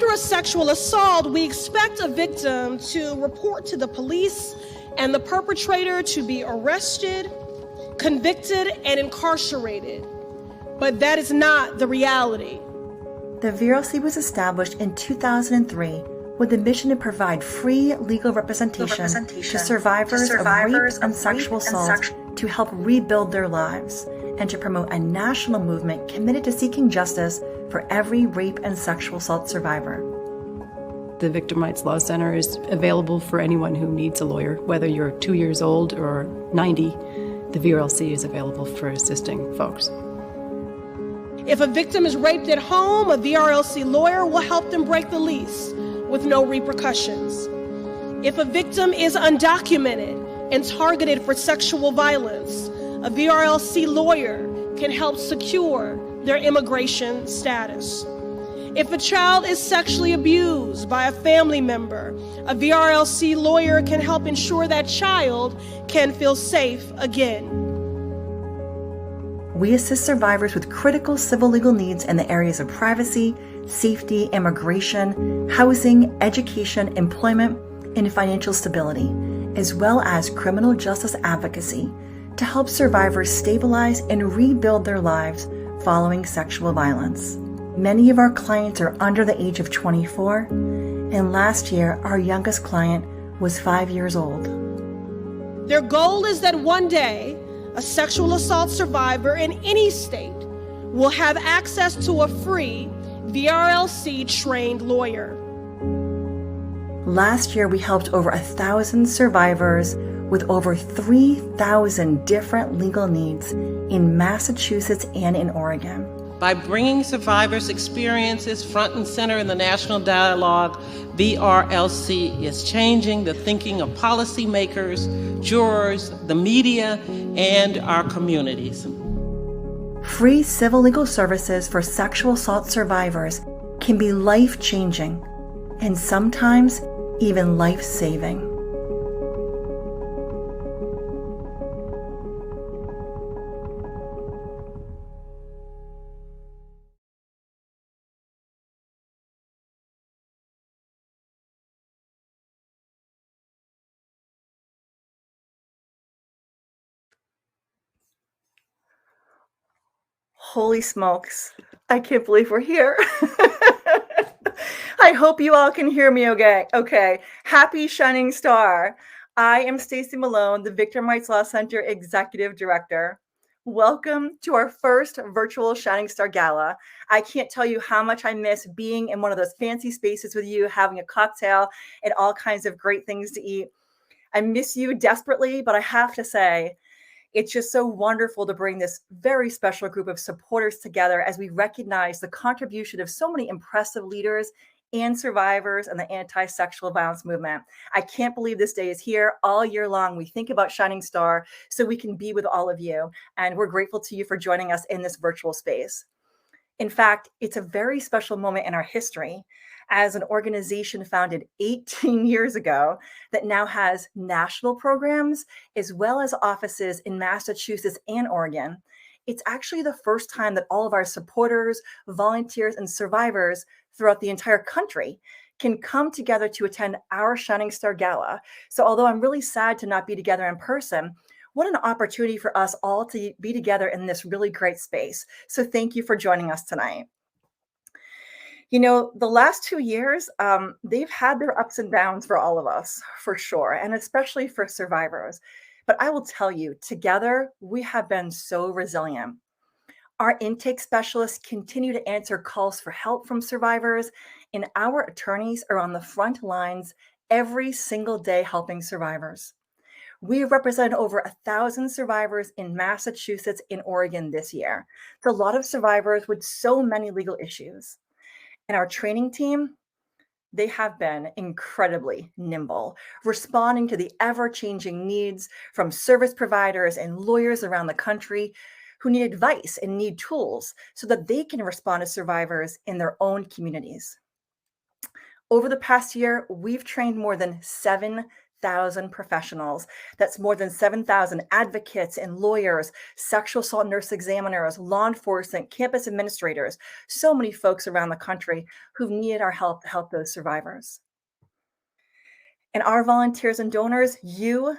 after a sexual assault, we expect a victim to report to the police and the perpetrator to be arrested, convicted, and incarcerated. But that is not the reality. The VRLC was established in 2003 with the mission to provide free legal representation to survivors of rape and sexual assault to help rebuild their lives, and to promote a national movement committed to seeking justice for every rape and sexual assault survivor. The Victim Rights Law Center is available for anyone who needs a lawyer, whether you're 2 years old or 90. The VRLC is available for assisting folks. If a victim is raped at home, a VRLC lawyer will help them break the lease with no repercussions. If a victim is undocumented and targeted for sexual violence, a VRLC lawyer can help secure their immigration status. If a child is sexually abused by a family member, a VRLC lawyer can help ensure that child can feel safe again. We assist survivors with critical civil legal needs in the areas of privacy, safety, immigration, housing, education, employment, and financial stability, as well as criminal justice advocacy to help survivors stabilize and rebuild their lives following sexual violence. Many of our clients are under the age of 24, and last year our youngest client was 5 years old. Their goal is that one day, a sexual assault survivor in any state will have access to a free VRLC-trained lawyer. Last year, we helped over 1,000 survivors with over 3,000 different legal needs in Massachusetts and in Oregon. By bringing survivors' experiences front and center in the national dialogue, VRLC is changing the thinking of policymakers, jurors, the media, and our communities. Free civil legal services for sexual assault survivors can be life-changing and sometimes even life-saving. Holy smokes. I can't believe we're here. I hope you all can hear me okay. Happy Shining Star. I am Stacey Malone, the Victim Rights Law Center Executive Director. Welcome to our first virtual Shining Star Gala. I can't tell you how much I miss being in one of those fancy spaces with you, having a cocktail and all kinds of great things to eat. I miss you desperately, but I have to say, it's just so wonderful to bring this very special group of supporters together as we recognize the contribution of so many impressive leaders and survivors in the anti-sexual violence movement. I can't believe this day is here. All year long, we think about Shining Star so we can be with all of you. And we're grateful to you for joining us in this virtual space. In fact, it's a very special moment in our history as an organization founded 18 years ago that now has national programs as well as offices in Massachusetts and Oregon. It's actually the first time that all of our supporters, volunteers, and survivors throughout the entire country can come together to attend our Shining Star Gala. So although I'm really sad to not be together in person, what an opportunity for us all to be together in this really great space. So thank you for joining us tonight. You know, the last 2 years, they've had their ups and downs for all of us, for sure, and especially for survivors. But I will tell you, together, we have been so resilient. Our intake specialists continue to answer calls for help from survivors, and our attorneys are on the front lines every single day helping survivors. We represent over 1,000 survivors in Massachusetts and Oregon this year. It's a lot of survivors with so many legal issues. And our training team, they have been incredibly nimble, responding to the ever-changing needs from service providers and lawyers around the country who need advice and need tools so that they can respond to survivors in their own communities. Over the past year, we've trained more than 7,000 professionals. That's more than 7,000 advocates and lawyers, sexual assault nurse examiners, law enforcement, campus administrators, so many folks around the country who've needed our help to help those survivors. And our volunteers and donors, you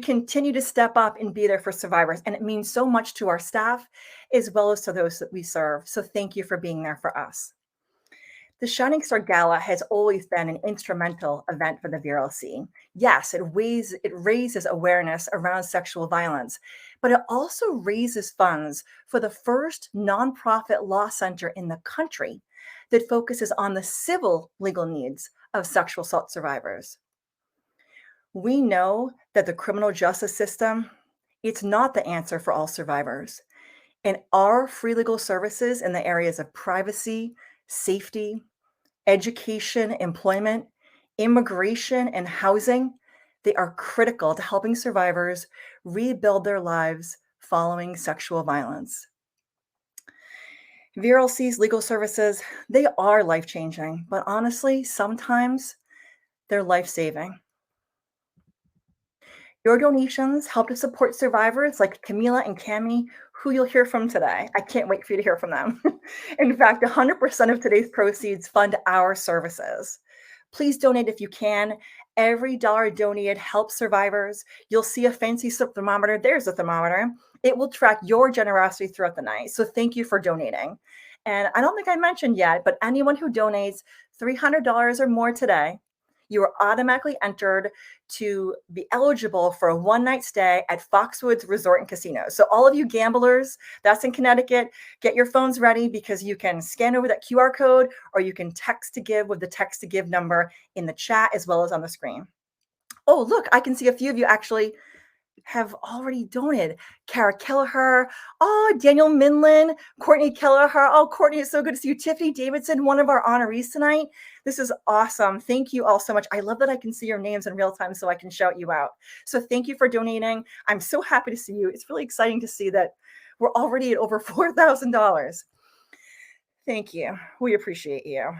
continue to step up and be there for survivors. And it means so much to our staff as well as to those that we serve. So thank you for being there for us. The Shining Star Gala has always been an instrumental event for the VRLC. Yes, it raises awareness around sexual violence, but it also raises funds for the first nonprofit law center in the country that focuses on the civil legal needs of sexual assault survivors. We know that the criminal justice system, it's not the answer for all survivors. And our free legal services in the areas of privacy, safety, education, employment, immigration, and housing, they are critical to helping survivors rebuild their lives following sexual violence. VRLC's legal services, they are life-changing, but honestly, sometimes they're life-saving. Your donations help to support survivors like Camila and Cami, who you'll hear from today. I can't wait for you to hear from them. In fact, 100% of today's proceeds fund our services. Please donate if you can. Every dollar donated helps survivors. You'll see a fancy thermometer. There's a thermometer. It will track your generosity throughout the night. So thank you for donating. And I don't think I mentioned yet, but anyone who donates $300 or more today, you are automatically entered to be eligible for a one-night stay at Foxwoods Resort and Casino. So all of you gamblers, that's in Connecticut, get your phones ready because you can scan over that QR code or you can text to give with the text to give number in the chat as well as on the screen. Oh, look, I can see a few of you actually have already donated. Kara Kelleher, oh, Daniel Minlin, Courtney Kelleher. Oh, Courtney, it's so good to see you. Tiffany Davidson, one of our honorees tonight. This is awesome. Thank you all so much. I love that I can see your names in real time so I can shout you out. So thank you for donating. I'm so happy to see you. It's really exciting to see that we're already at over $4,000. Thank you. We appreciate you.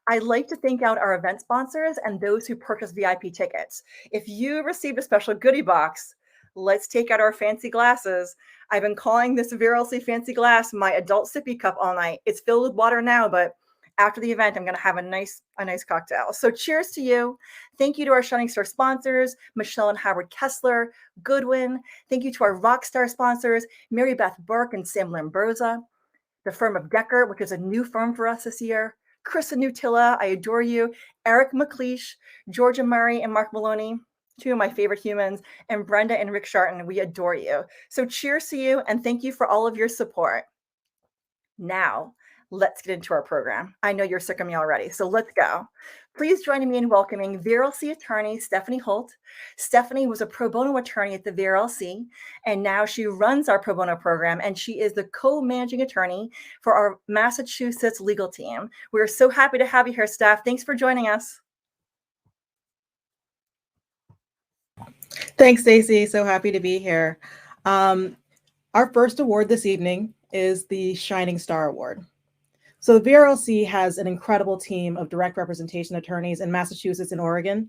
I'd like to thank out our event sponsors and those who purchase VIP tickets. If you received a special goodie box, let's take out our fancy glasses. I've been calling this VRLC fancy glass my adult sippy cup all night. It's filled with water now, but after the event, I'm going to have a nice cocktail. So cheers to you. Thank you to our Shining Star sponsors, Michelle and Howard Kessler, Goodwin. Thank you to our Rockstar sponsors, Mary Beth Burke and Sam Lambrosa, the firm of Decker, which is a new firm for us this year, Krista Nutilla, I adore you, Eric McLeish, Georgia Murray and Mark Maloney, two of my favorite humans, and Brenda and Rick Sharton, we adore you. So cheers to you, and thank you for all of your support. Now, let's get into our program. I know you're sick of me already, so let's go. Please join me in welcoming VRLC attorney Stephanie Holt. Stephanie was a pro bono attorney at the VRLC, and now she runs our pro bono program, and she is the co-managing attorney for our Massachusetts legal team. We're so happy to have you here, Steph. Thanks for joining us. Thanks, Stacey. So happy to be here. Our first award this evening is the Shining Star Award. So the VRLC has an incredible team of direct representation attorneys in Massachusetts and Oregon.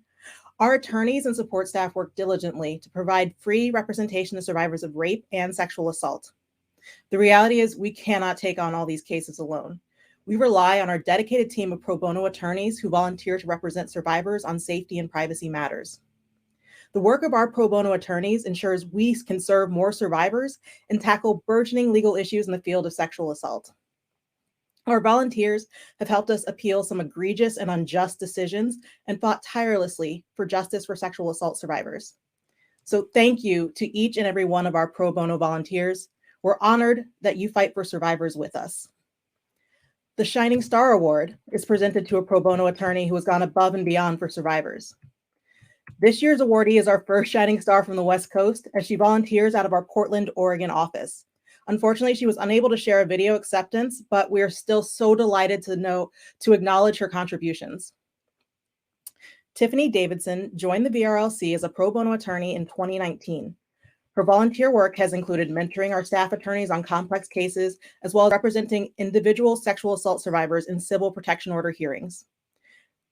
Our attorneys and support staff work diligently to provide free representation to survivors of rape and sexual assault. The reality is we cannot take on all these cases alone. We rely on our dedicated team of pro bono attorneys who volunteer to represent survivors on safety and privacy matters. The work of our pro bono attorneys ensures we can serve more survivors and tackle burgeoning legal issues in the field of sexual assault. Our volunteers have helped us appeal some egregious and unjust decisions and fought tirelessly for justice for sexual assault survivors. So thank you to each and every one of our pro bono volunteers. We're honored that you fight for survivors with us. The Shining Star Award is presented to a pro bono attorney who has gone above and beyond for survivors. This year's awardee is our first Shining Star from the West Coast, as she volunteers out of our Portland, Oregon office. Unfortunately, she was unable to share a video acceptance, but we are still so delighted to acknowledge her contributions. Tiffany Davidson joined the VRLC as a pro bono attorney in 2019. Her volunteer work has included mentoring our staff attorneys on complex cases, as well as representing individual sexual assault survivors in civil protection order hearings.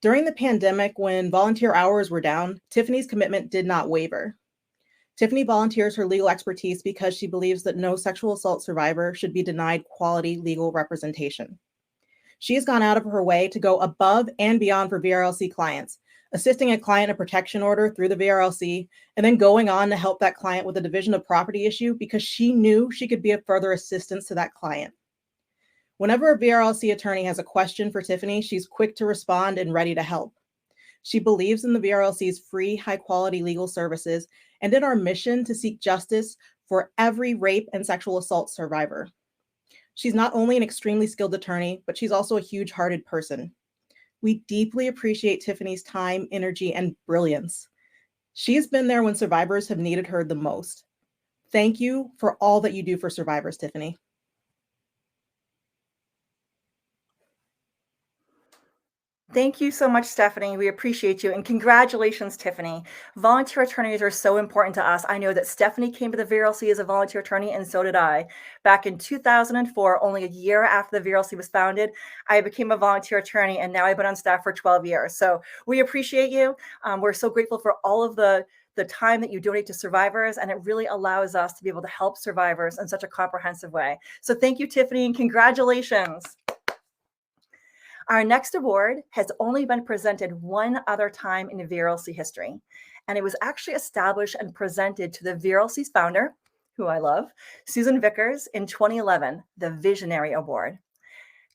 During the pandemic, when volunteer hours were down, Tiffany's commitment did not waver. Tiffany volunteers her legal expertise because she believes that no sexual assault survivor should be denied quality legal representation. She has gone out of her way to go above and beyond for VRLC clients, assisting a client a protection order through the VRLC, and then going on to help that client with a division of property issue because she knew she could be of further assistance to that client. Whenever a VRLC attorney has a question for Tiffany, she's quick to respond and ready to help. She believes in the VRLC's free, high-quality legal services and in our mission to seek justice for every rape and sexual assault survivor. She's not only an extremely skilled attorney, but she's also a huge-hearted person. We deeply appreciate Tiffany's time, energy, and brilliance. She's been there when survivors have needed her the most. Thank you for all that you do for survivors, Tiffany. Thank you so much, Stephanie. We appreciate you. And congratulations, Tiffany. Volunteer attorneys are so important to us. I know that Stephanie came to the VRLC as a volunteer attorney, and so did I. Back in 2004, only a year after the VRLC was founded, I became a volunteer attorney, and now I've been on staff for 12 years. So we appreciate you. We're so grateful for all of the time that you donate to survivors, and it really allows us to be able to help survivors in such a comprehensive way. So thank you, Tiffany, and congratulations. Our next award has only been presented one other time in VRLC history, and it was actually established and presented to the VRLC's founder, who I love, Susan Vickers, in 2011, the Visionary Award.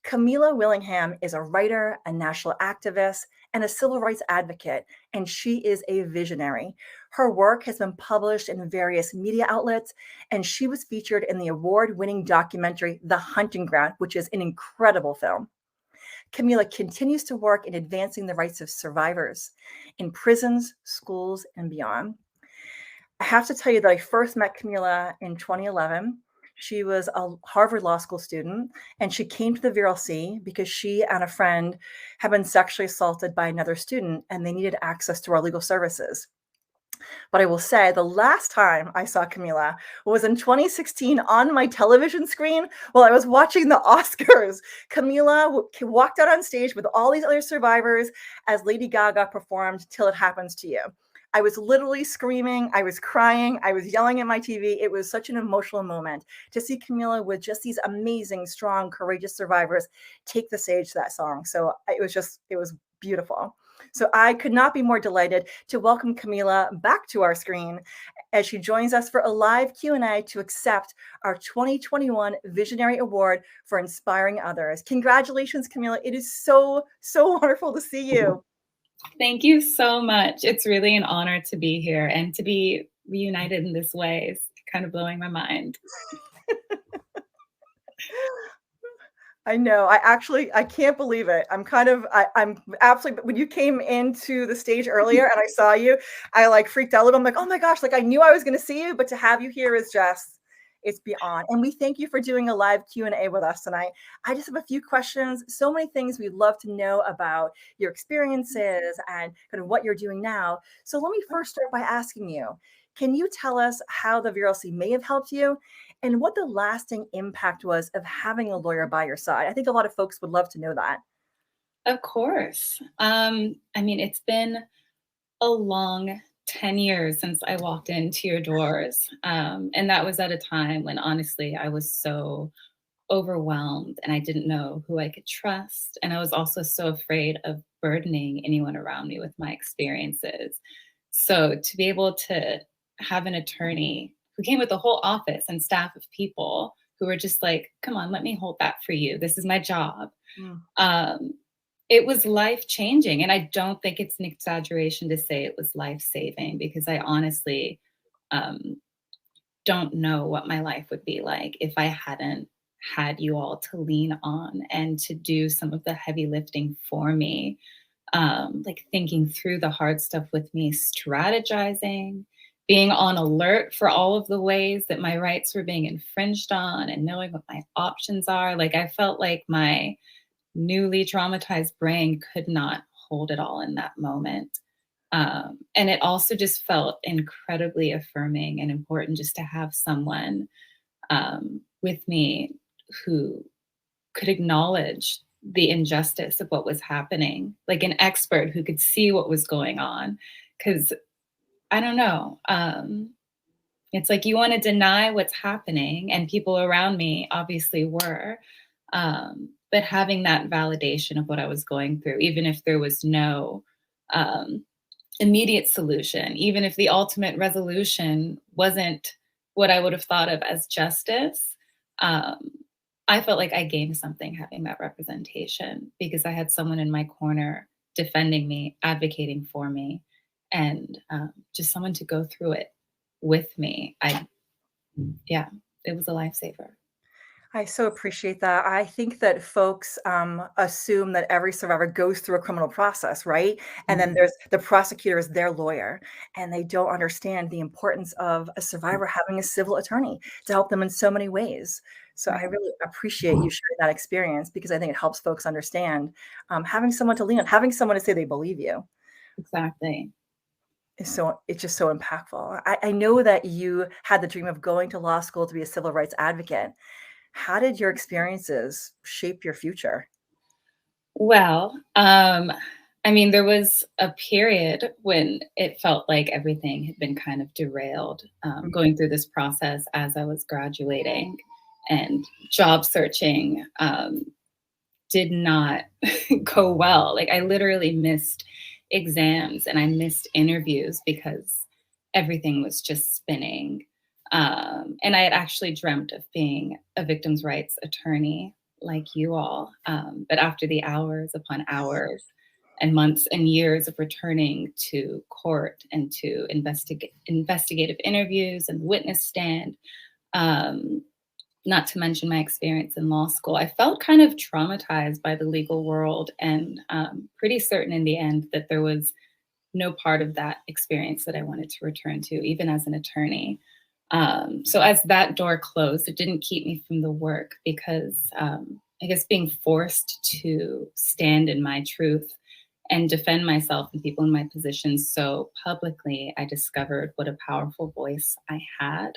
Camila Willingham is a writer, a national activist, and a civil rights advocate, and she is a visionary. Her work has been published in various media outlets, and she was featured in the award-winning documentary, The Hunting Ground, which is an incredible film. Camila continues to work in advancing the rights of survivors in prisons, schools, and beyond. I have to tell you that I first met Camila in 2011. She was a Harvard Law School student, and she came to the VRLC because she and a friend had been sexually assaulted by another student, and they needed access to our legal services. But I will say the last time I saw Camila was in 2016 on my television screen while I was watching the Oscars. Camila walked out on stage with all these other survivors as Lady Gaga performed Till It Happens to You. I was literally screaming, I was crying, I was yelling at my TV. It was such an emotional moment to see Camila with just these amazing, strong, courageous survivors take the stage to that song. So it was beautiful. So I could not be more delighted to welcome Camila back to our screen as she joins us for a live Q&A to accept our 2021 Visionary Award for inspiring others. Congratulations, Camila. It is so, so wonderful to see you. Thank you so much. It's really an honor to be here and to be reunited in this way. It's kind of blowing my mind. I know. I can't believe it. I'm absolutely, when you came into the stage earlier and I saw you, I like freaked out a little. I'm like, oh my gosh, like I knew I was going to see you, but to have you here is just, it's beyond. And we thank you for doing a live Q&A with us tonight. I just have a few questions. So many things we'd love to know about your experiences and kind of what you're doing now. So let me first start by asking you, can you tell us how the VRLC may have helped you and what the lasting impact was of having a lawyer by your side? I think a lot of folks would love to know that. Of course. I mean, it's been a long 10 years since I walked into your doors. And that was at a time when honestly, I was so overwhelmed and I didn't know who I could trust. And I was also so afraid of burdening anyone around me with my experiences. So to be able to have an attorney who came with a whole office and staff of people who were just like, come on, let me hold that for you. This is my job. It was life-changing. And I don't think it's an exaggeration to say it was life-saving because I honestly don't know what my life would be like if I hadn't had you all to lean on and to do some of the heavy lifting for me, like thinking through the hard stuff with me, strategizing, being on alert for all of the ways that my rights were being infringed on and knowing what my options are. Like I felt like my newly traumatized brain could not hold it all in that moment. And it also just felt incredibly affirming and important just to have someone with me who could acknowledge the injustice of what was happening, like an expert who could see what was going on. Because I don't know. It's like you want to deny what's happening, and people around me obviously were. But having that validation of what I was going through, even if there was no immediate solution, even if the ultimate resolution wasn't what I would have thought of as justice, I felt like I gained something having that representation, because I had someone in my corner defending me, advocating for me, and just someone to go through it with me. Yeah, it was a lifesaver. I so appreciate that. I think that folks assume that every survivor goes through a criminal process, right? And then there's the prosecutor is their lawyer, and they don't understand the importance of a survivor having a civil attorney to help them in so many ways. So I really appreciate you sharing that experience, because I think it helps folks understand having someone to lean on, having someone to say they believe you. Exactly. It's just so impactful. I know that you had the dream of going to law school to be a civil rights advocate. How did your experiences shape your future? Well, I mean, there was a period when it felt like everything had been kind of derailed, going through this process as I was graduating, and job searching did not go well. Like, I literally missed exams and I missed interviews because everything was just spinning. And I had actually dreamt of being a victims' rights attorney like you all. But after the hours upon hours and months and years of returning to court and to investigative interviews and witness stand, not to mention my experience in law school, I felt kind of traumatized by the legal world, and pretty certain in the end that there was no part of that experience that I wanted to return to, even as an attorney. So as that door closed, it didn't keep me from the work, because I guess being forced to stand in my truth and defend myself and people in my position so publicly, I discovered what a powerful voice I had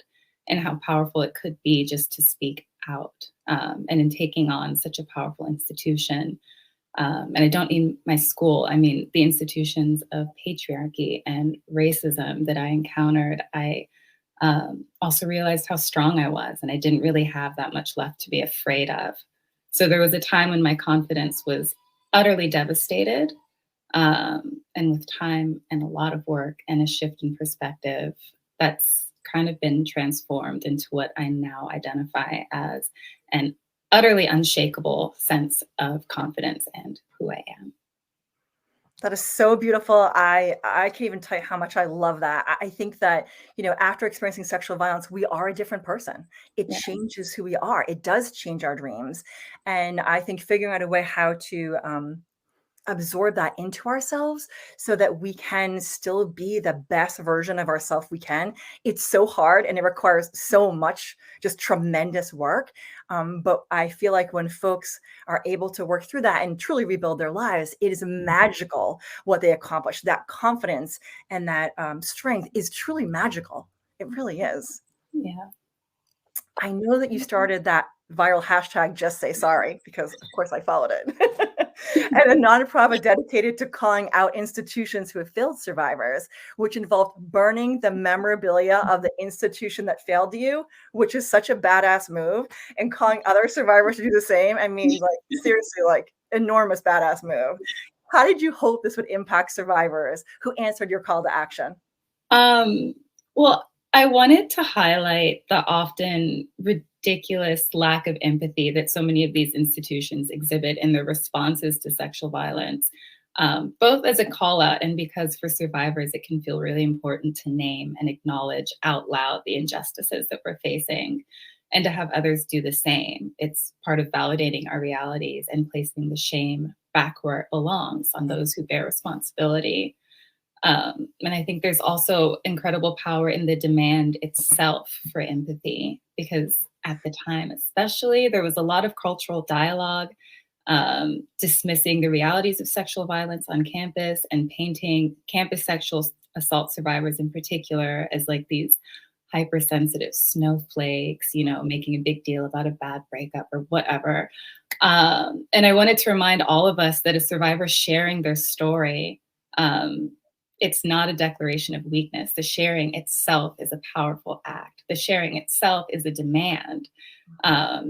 and how powerful it could be just to speak out. And in taking on such a powerful institution, and I don't mean my school, I mean the institutions of patriarchy and racism that I encountered, I also realized how strong I was, and I didn't really have that much left to be afraid of. So there was a time when my confidence was utterly devastated. And with time and a lot of work and a shift in perspective, that's kind of been transformed into what I now identify as an utterly unshakable sense of confidence and who I am. That is so beautiful. I can't even tell you how much I love that. I think that, after experiencing sexual violence, we are a different person. It changes who we are. It does change our dreams. And I think figuring out a way how to absorb that into ourselves so that we can still be the best version of ourselves we can. It's so hard, and it requires so much just tremendous work. But I feel like when folks are able to work through that and truly rebuild their lives, it is magical what they accomplish. That confidence and that strength is truly magical. It really is. Yeah. I know that you started that viral hashtag Just Say Sorry, because of course I followed it. And a nonprofit dedicated to calling out institutions who have failed survivors, which involved burning the memorabilia of the institution that failed you, which is such a badass move, and calling other survivors to do the same. I mean, like, seriously, like, enormous badass move. How did you hope this would impact survivors who answered your call to action? Well, I wanted to highlight the often ridiculous lack of empathy that so many of these institutions exhibit in their responses to sexual violence, both as a call out and because for survivors, it can feel really important to name and acknowledge out loud the injustices that we're facing, and to have others do the same. It's part of validating our realities and placing the shame back where it belongs, on those who bear responsibility. And I think there's also incredible power in the demand itself for empathy, because at the time, especially, there was a lot of cultural dialogue dismissing the realities of sexual violence on campus and painting campus sexual assault survivors in particular as like these hypersensitive snowflakes, making a big deal about a bad breakup or whatever. And I wanted to remind all of us that a survivor sharing their story, it's not a declaration of weakness. The sharing itself is a powerful act. The sharing itself is a demand.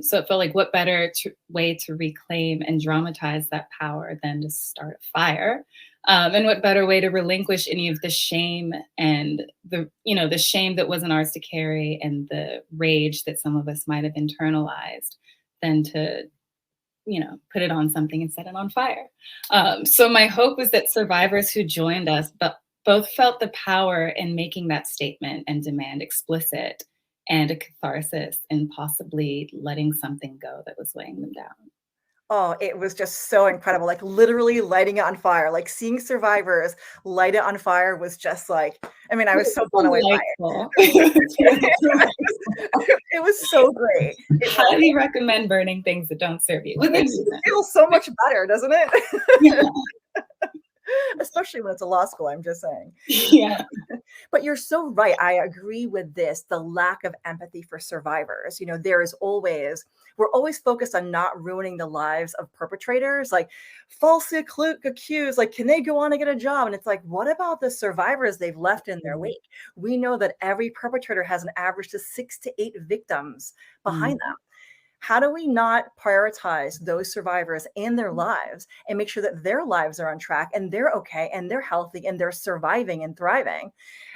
So it felt like what better way to reclaim and dramatize that power than to start a fire? And what better way to relinquish any of the shame and the shame that wasn't ours to carry and the rage that some of us might have internalized than to put it on something and set it on fire. So my hope was that survivors who joined us, but both felt the power in making that statement and demand explicit, and a catharsis in possibly letting something go that was weighing them down. Oh, it was just so incredible. Like literally lighting it on fire. Like seeing survivors light it on fire was just like, I mean, I was so blown away by it. It was so great. Highly recommend burning things that don't serve you. It feels so much better, doesn't it? Yeah. Especially when it's a law school, I'm just saying. Yeah. But you're so right. I agree with this, the lack of empathy for survivors. We're always focused on not ruining the lives of perpetrators, like falsely accused, like, can they go on and get a job? And it's like, what about the survivors they've left in their wake? We know that every perpetrator has an average to 6 to 8 victims behind them. How do we not prioritize those survivors and their lives and make sure that their lives are on track and they're okay and they're healthy and they're surviving and thriving?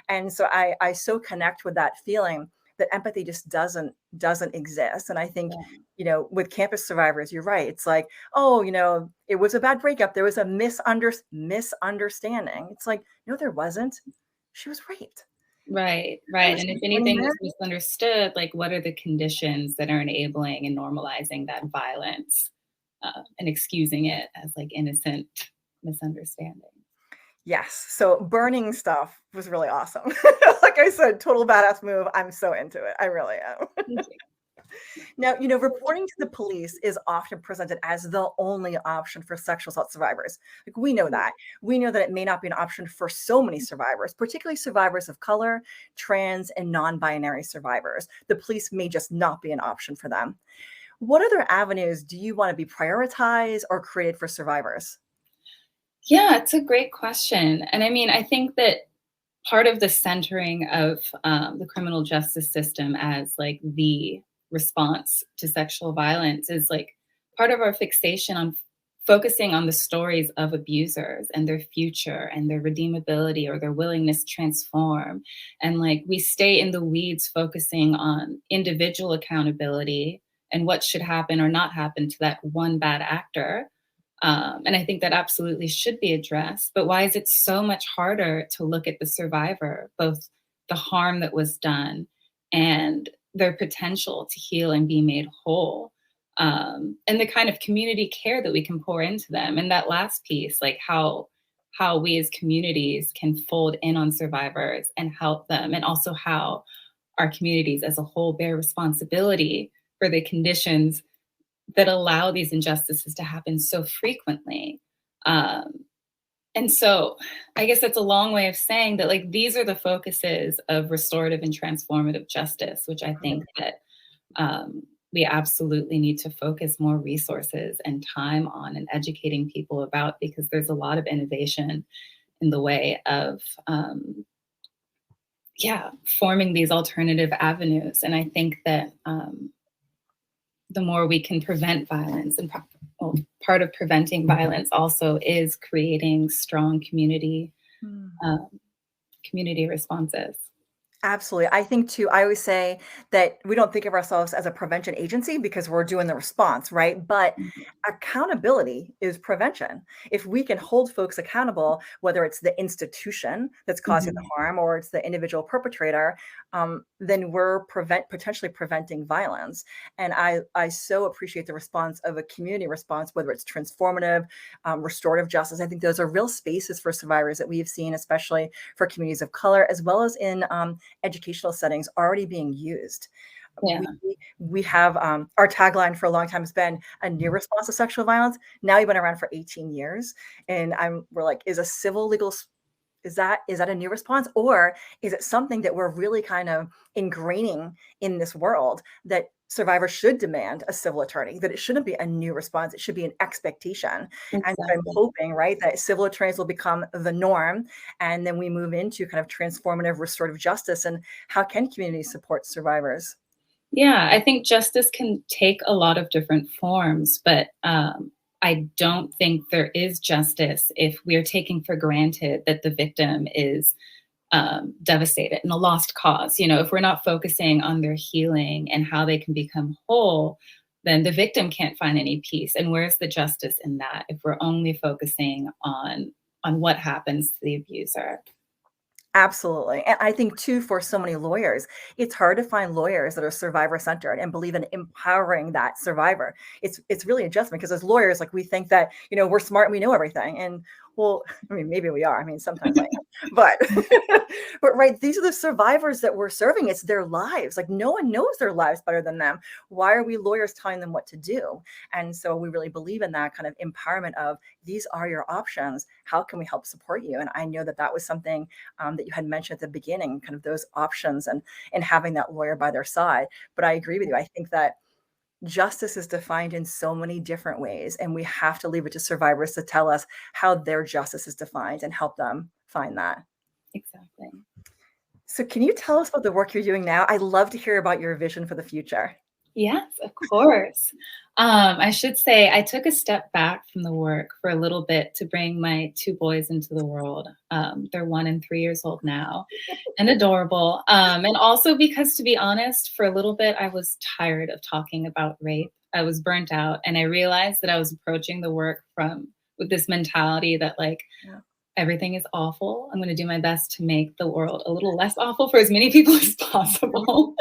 And so I so connect with that feeling that empathy just doesn't exist. And I think, with campus survivors, you're right. It's like, oh, it was a bad breakup. There was a misunderstanding. It's like, no, there wasn't. She was raped. Right. And if anything was misunderstood, like what are the conditions that are enabling and normalizing that violence and excusing it as like innocent misunderstanding? Yes. So burning stuff was really awesome. Like I said, total badass move. I'm so into it. I really am. Now, reporting to the police is often presented as the only option for sexual assault survivors. Like we know that. We know that it may not be an option for so many survivors, particularly survivors of color, trans, and non-binary survivors. The police may just not be an option for them. What other avenues do you want to be prioritized or created for survivors? Yeah, it's a great question. And I mean, I think that part of the centering of the criminal justice system as like the response to sexual violence is like part of our fixation on focusing on the stories of abusers and their future and their redeemability or their willingness to transform. And like we stay in the weeds focusing on individual accountability and what should happen or not happen to that one bad actor. And I think that absolutely should be addressed. But why is it so much harder to look at the survivor, both the harm that was done and their potential to heal and be made whole, and the kind of community care that we can pour into them? And that last piece, like how we as communities can fold in on survivors and help them, and also how our communities as a whole bear responsibility for the conditions that allow these injustices to happen so frequently. And so I guess that's a long way of saying that like these are the focuses of restorative and transformative justice, which I think that we absolutely need to focus more resources and time on and educating people about, because there's a lot of innovation in the way of forming these alternative avenues. And I think that the more we can prevent violence, and part of preventing violence also is creating strong community responses. Absolutely. I think too, I always say that we don't think of ourselves as a prevention agency because we're doing the response, right? But accountability is prevention. If we can hold folks accountable, whether it's the institution that's causing the harm or it's the individual perpetrator, then we're potentially preventing violence. And I so appreciate the response of a community response, whether it's transformative, restorative justice. I think those are real spaces for survivors that we've seen, especially for communities of color, as well as in educational settings already being used. Yeah. We have our tagline for a long time has been a new response to sexual violence. Now you've been around for 18 years. And we're like, is a civil legal, is that a new response? Or is it something that we're really kind of ingraining in this world that survivors should demand a civil attorney, that it shouldn't be a new response. It should be an expectation. And so I'm Exactly. hoping, right, that civil attorneys will become the norm. And then we move into kind of transformative restorative justice. And how can communities support survivors? Yeah, I think justice can take a lot of different forms, but I don't think there is justice if we're taking for granted that the victim is devastated and a lost cause. You know, if we're not focusing on their healing and how they can become whole, then the victim can't find any peace. And where's the justice in that if we're only focusing on what happens to the abuser? Absolutely. And I think too, for so many lawyers, it's hard to find lawyers that are survivor centered and believe in empowering that survivor. It's really adjustment because as lawyers, like we think that, we're smart and we know everything. And well, I mean, maybe we are. I mean, sometimes I am, but but right, these are the survivors that we're serving. It's their lives. Like no one knows their lives better than them. Why are we lawyers telling them what to do? And so we really believe in that kind of empowerment of these are your options. How can we help support you? And I know that that was something that you had mentioned at the beginning, kind of those options and having that lawyer by their side. But I agree with you. I think that justice is defined in so many different ways, and we have to leave it to survivors to tell us how their justice is defined and help them find that. Exactly. So can you tell us about the work you're doing now? I love to hear about your vision for the future. Yes, of course. I should say I took a step back from the work for a little bit to bring my two boys into the world. They're 1 and 3 years old now and adorable. And also because, to be honest, for a little bit, I was tired of talking about rape. I was burnt out and I realized that I was approaching the work with this mentality that like, Yeah. everything is awful. I'm going to do my best to make the world a little less awful for as many people as possible.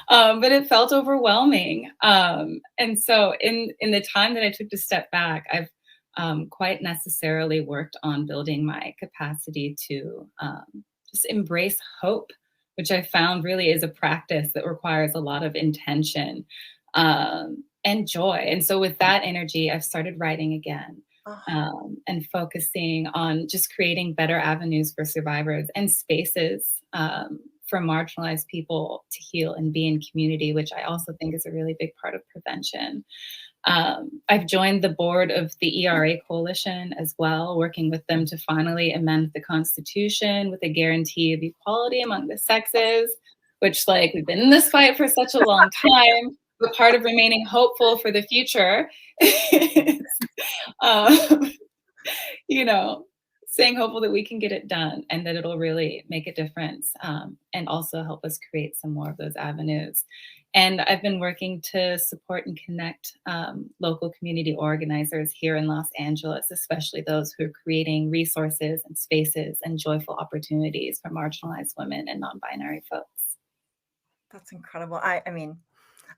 But it felt overwhelming. And so in the time that I took to step back, I've quite necessarily worked on building my capacity to just embrace hope, which I found really is a practice that requires a lot of intention and joy. And so with that energy, I've started writing again. And focusing on just creating better avenues for survivors and spaces for marginalized people to heal and be in community, which I also think is a really big part of prevention. I've joined the board of the ERA Coalition as well, working with them to finally amend the Constitution with a guarantee of equality among the sexes, which like we've been in this fight for such a long time. But part of remaining hopeful for the future is you know, staying hopeful that we can get it done and that it'll really make a difference and also help us create some more of those avenues. And I've been working to support and connect local community organizers here in Los Angeles, especially those who are creating resources and spaces and joyful opportunities for marginalized women and non-binary folks. That's incredible. I mean,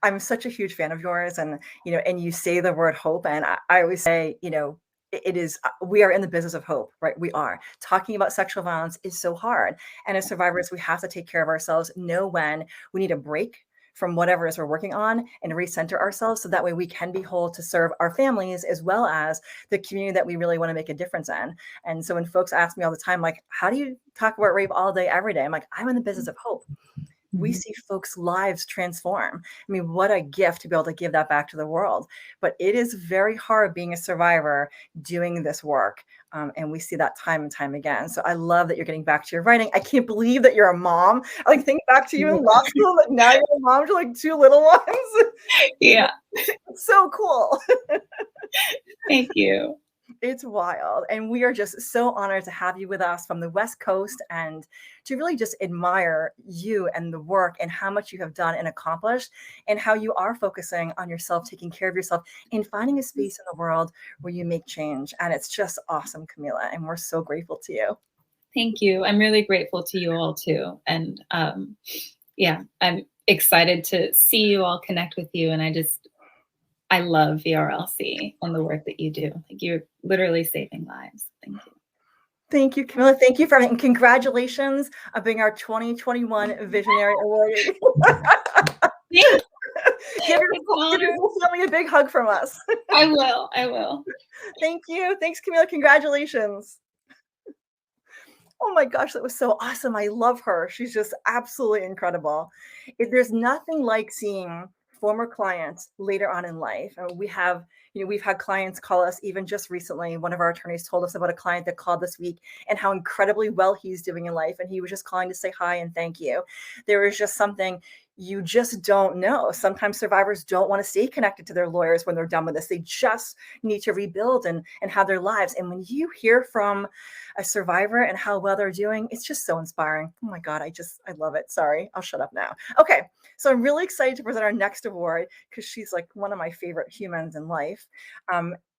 I'm such a huge fan of yours, and and you say the word hope, and I always say, it is we are in the business of hope, right? We are. Talking about sexual violence is so hard, and as survivors, we have to take care of ourselves, know when we need a break from whatever it is we're working on, and recenter ourselves so that way we can be whole to serve our families as well as the community that we really want to make a difference in. And so when folks ask me all the time, like, how do you talk about rape all day, every day? I'm like, I'm in the business of hope. We see folks' lives transform. I mean, what a gift to be able to give that back to the world. But it is very hard being a survivor doing this work. And we see that time and time again. So I love that you're getting back to your writing. I can't believe that you're a mom. I like think back to you in law school, like now you're a mom to like 2 little ones. Yeah. It's so cool. Thank you. It's wild. And we are just so honored to have you with us from the West Coast and to really just admire you and the work and how much you have done and accomplished and how you are focusing on yourself, taking care of yourself and finding a space in the world where you make change. And it's just awesome, Camila. And we're so grateful to you. Thank you. I'm really grateful to you all too. And yeah, I'm excited to see you all, connect with you. And I love VRLC and the work that you do. Like you're literally saving lives. Thank you. Thank you, Camila. Thank you for everything. Congratulations on being our 2021 Visionary Award. Give your family a big hug from us. I will. I will. Thank you. Thanks, Camila. Congratulations. Oh my gosh, that was so awesome. I love her. She's just absolutely incredible. There's nothing like seeing former clients later on in life. And we've had clients call us even just recently. One of our attorneys told us about a client that called this week and how incredibly well he's doing in life. And he was just calling to say hi and thank you. There is just something you just don't know. Sometimes survivors don't want to stay connected to their lawyers when they're done with this. They just need to rebuild and have their lives. And when you hear from a survivor and how well they're doing, it's just so inspiring. Oh my God, I love it. Sorry, I'll shut up now. Okay, so I'm really excited to present our next award because she's like one of my favorite humans in life.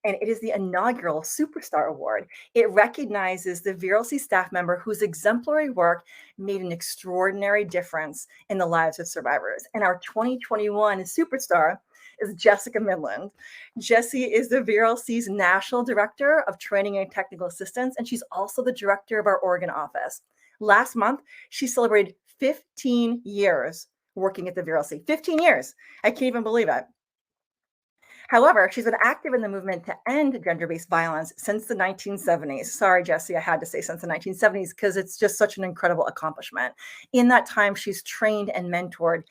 And it is the inaugural Superstar Award. It recognizes the VRLC staff member whose exemplary work made an extraordinary difference in the lives of survivors. And our 2021 Superstar is Jessica Midland. Jessie is the VRLC's National Director of Training and Technical Assistance, and she's also the director of our Oregon office. Last month, she celebrated 15 years working at the VRLC. 15 years. I can't even believe it. However, she's been active in the movement to end gender-based violence since the 1970s. Sorry, Jessie, I had to say since the 1970s because it's just such an incredible accomplishment. In that time, she's trained and mentored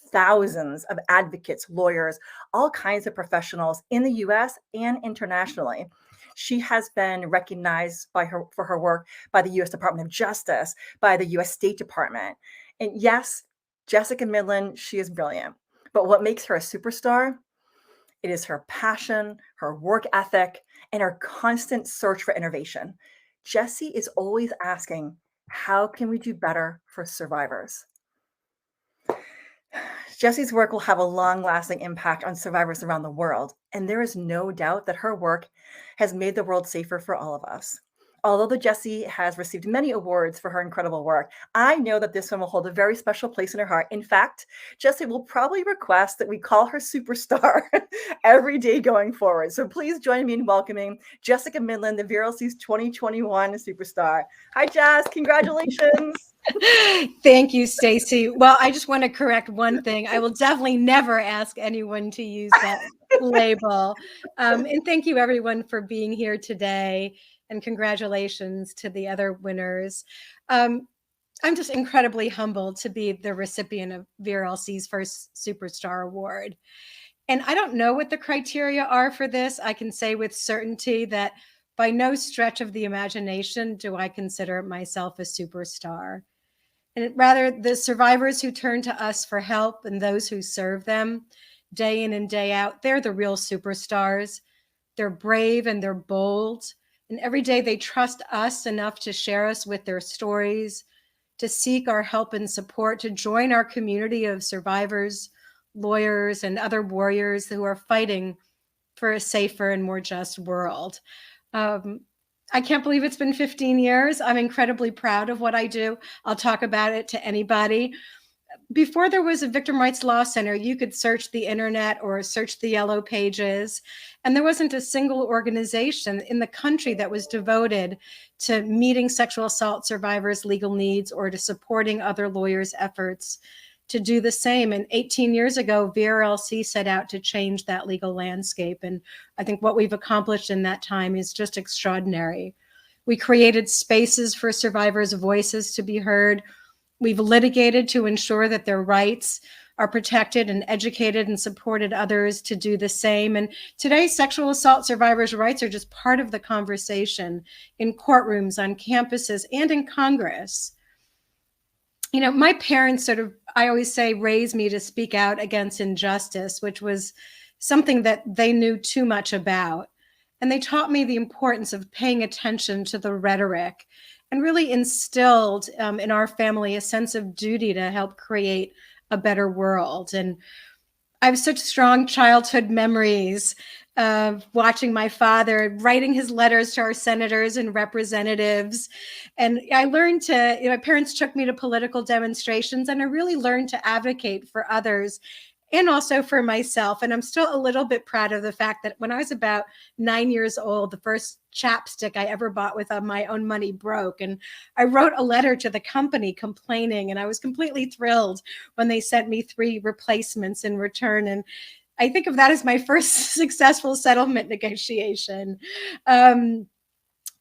thousands of advocates, lawyers, all kinds of professionals in the US and internationally. She has been recognized for her work by the US Department of Justice, by the US State Department. And yes, Jessica Midland, she is brilliant. But what makes her a superstar? It is her passion, her work ethic, and her constant search for innovation. Jessie is always asking, how can we do better for survivors? Jessie's work will have a long-lasting impact on survivors around the world, and there is no doubt that her work has made the world safer for all of us. Although Jessie has received many awards for her incredible work, I know that this one will hold a very special place in her heart. In fact, Jessie will probably request that we call her Superstar every day going forward. So please join me in welcoming Jessica Midland, the VRLC's 2021 Superstar. Hi, Jess. Congratulations. Thank you, Stacy. Well, I just want to correct one thing. I will definitely never ask anyone to use that label. And thank you, everyone, for being here today. And congratulations to the other winners. I'm just incredibly humbled to be the recipient of VRLC's first Superstar Award. And I don't know what the criteria are for this. I can say with certainty that by no stretch of the imagination do I consider myself a superstar. And rather, the survivors who turn to us for help and those who serve them day in and day out, they're the real superstars. They're brave and they're bold. And every day they trust us enough to share us with their stories, to seek our help and support, to join our community of survivors, lawyers, and other warriors who are fighting for a safer and more just world. I can't believe it's been 15 years. I'm incredibly proud of what I do. I'll talk about it to anybody. Before there was a Victim Rights Law Center, you could search the internet or search the yellow pages, and there wasn't a single organization in the country that was devoted to meeting sexual assault survivors' legal needs or to supporting other lawyers' efforts to do the same. And 18 years ago, VRLC set out to change that legal landscape. And I think what we've accomplished in that time is just extraordinary. We created spaces for survivors' voices to be heard. We've litigated to ensure that their rights are protected and educated and supported others to do the same. And today, sexual assault survivors' rights are just part of the conversation in courtrooms, on campuses, and in Congress. You know, my parents I always say, raised me to speak out against injustice, which was something that they knew too much about. And they taught me the importance of paying attention to the rhetoric and really instilled in our family a sense of duty to help create a better world. And I have such strong childhood memories of watching my father writing his letters to our senators and representatives. And I learned my parents took me to political demonstrations, and I really learned to advocate for others and also for myself. And I'm still a little bit proud of the fact that when I was about 9 years old, the first chapstick I ever bought with my own money broke. And I wrote a letter to the company complaining, and I was completely thrilled when they sent me 3 replacements in return. And I think of that as my first successful settlement negotiation.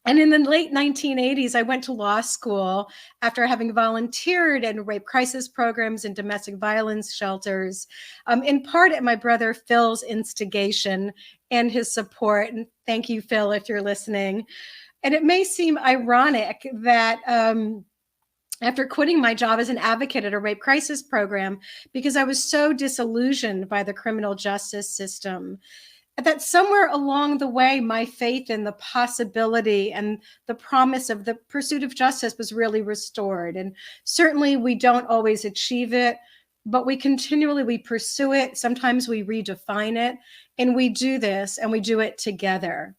And in the late 1980s, I went to law school after having volunteered in rape crisis programs and domestic violence shelters, in part at my brother Phil's instigation and his support. And thank you, Phil, if you're listening. And it may seem ironic that after quitting my job as an advocate at a rape crisis program, because I was so disillusioned by the criminal justice system, that somewhere along the way, my faith in the possibility and the promise of the pursuit of justice was really restored. And certainly we don't always achieve it, but we pursue it. Sometimes we redefine it, and we do this and we do it together.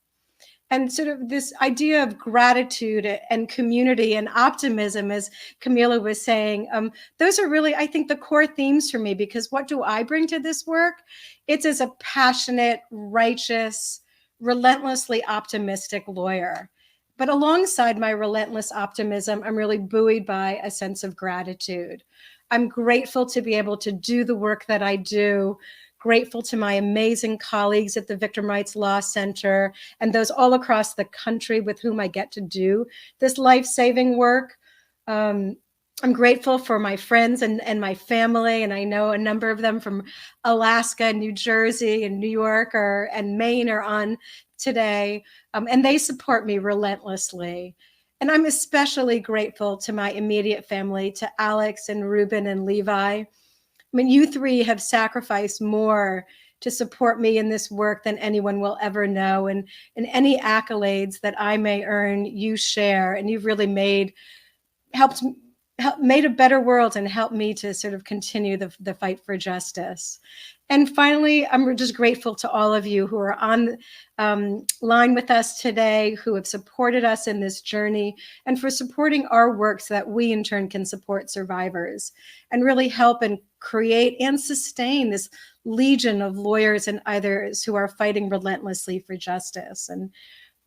And sort of this idea of gratitude and community and optimism, as Camila was saying, those are really, I think, the core themes for me, because what do I bring to this work? It's as a passionate, righteous, relentlessly optimistic lawyer. But alongside my relentless optimism, I'm really buoyed by a sense of gratitude. I'm grateful to be able to do the work that I do, grateful to my amazing colleagues at the Victim Rights Law Center and those all across the country with whom I get to do this life-saving work. I'm grateful for my friends and my family, and I know a number of them from Alaska, New Jersey, and New York and Maine are on today, and they support me relentlessly. And I'm especially grateful to my immediate family, to Alex and Ruben and Levi. I mean, you three have sacrificed more to support me in this work than anyone will ever know. And any accolades that I may earn, you share, and you've really made a better world and helped me to sort of continue the fight for justice. And finally, I'm just grateful to all of you who are on line with us today, who have supported us in this journey, and for supporting our work so that we in turn can support survivors and really help and create and sustain this legion of lawyers and others who are fighting relentlessly for justice. And